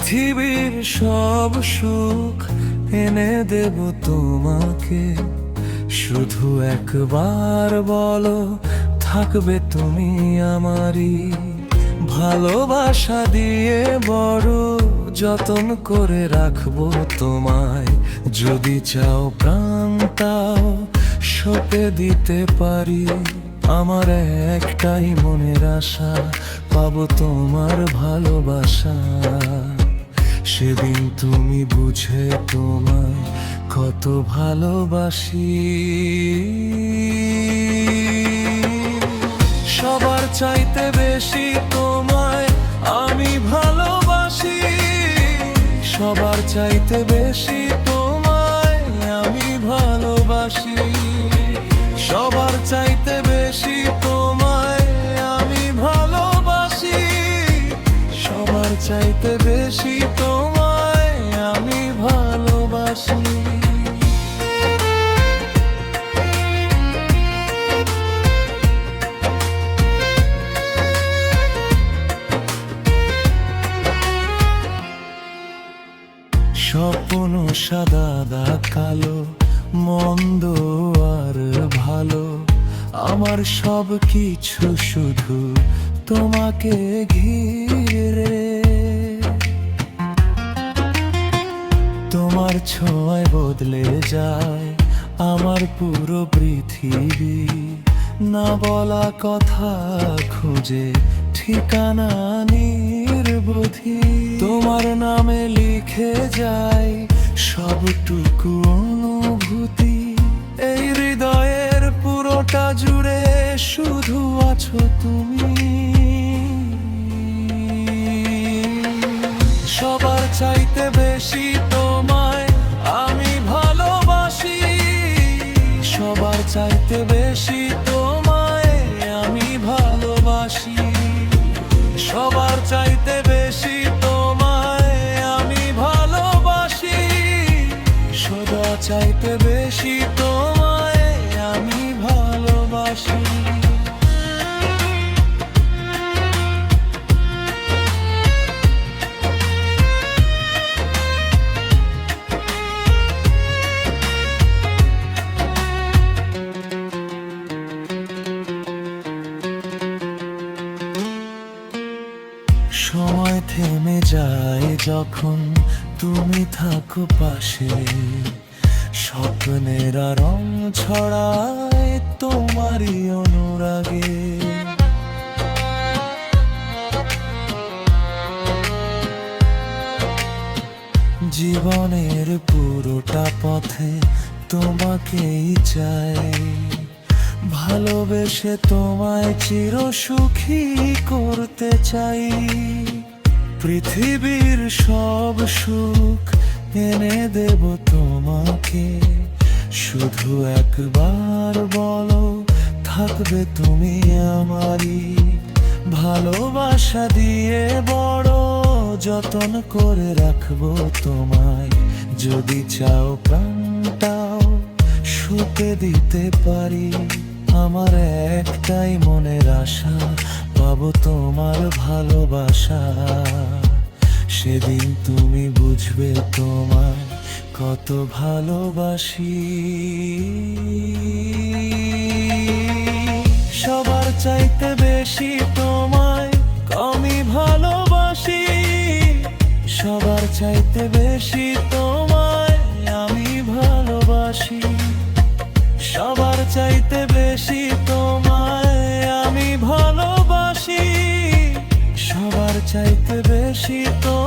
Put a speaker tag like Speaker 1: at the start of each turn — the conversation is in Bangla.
Speaker 1: পৃথিবীর সব সুখ এনে দেব তোমাকে, শুধু একবার বলো থাকবে তুমি আমারই। ভালোবাসা দিয়ে বড় যতন করে রাখবো তোমায়, যদি চাও প্রাণটাও সঁপে দিতে পারি। আমার একটাই মনের আশা, পাবো তোমার ভালোবাসা। সেদিন তুমি বুঝে তোমায় কত ভালোবাসি। সবার চাইতে বেশি তোমায় আমি ভালোবাসি, সবার চাইতে বেশি তোমায় আমি ভালোবাসি, সবার চাইতে বেশি তোমায় আমি ভালোবাসি, সবার চাইতে বেশি তোমায় আমি ভালোবাসি। স্বপ্ন সাদা কালো, মন্দ আর ভালো, আমার সব কিছু শুধু তোমাকে ঘিরে। তোমার ছোঁয়ায় বদলে যায় আমার পুরো পৃথিবী। না বলা কথা খুঁজে ঠিকানা নির্বোধি, তোমার নামে লিখে যায় সবটুকু অনুভূতি। এই হৃদয়ের পুরোটা জুড়ে শুধু আছো তুমি। সবার চাইতে বেশি তোমায় আমি ভালোবাসি, সবার চাইতে বেশি তোমায় আমি ভালোবাসি, সবার চাইতে বেশি তোমায় আমি ভালোবাসি, সবার চাইতে বেশি তোমায় আমি ভালোবাসি। সময় থেমে যায় যখন তুমি থাকো পাশে, স্বপ্নেরা রং ছড়ায় তোমারই অনুরাগে। জীবনের পুরোটা পথে তোমাকেই চাই, ভালোবেসে তোমায় চির সুখী করতে চাই। পৃথিবীর সব সুখ এনে দেব তোমাকে, শুধু একবার বলো থাকবে তুমি আমারই। ভালোবাসা দিয়ে বড় যতন করে রাখবো তোমায়, যদি চাও প্রাণটাও সঁপে দিতে পারি। আমার একটাই মনের আশা, পাবো তোমার ভালোবাসা। সেদিন তুমি বুঝবে তোমায় কত ভালোবাসি। সবার চাইতে বেশি তোমায় আমি ভালোবাসি, সবার চাইতে বেশি তোমায় আমি ভালোবাসি, সবার চাইতে বেশি তোমায় আমি ভালোবাসি, সবার চাইতে বেশি তোমায়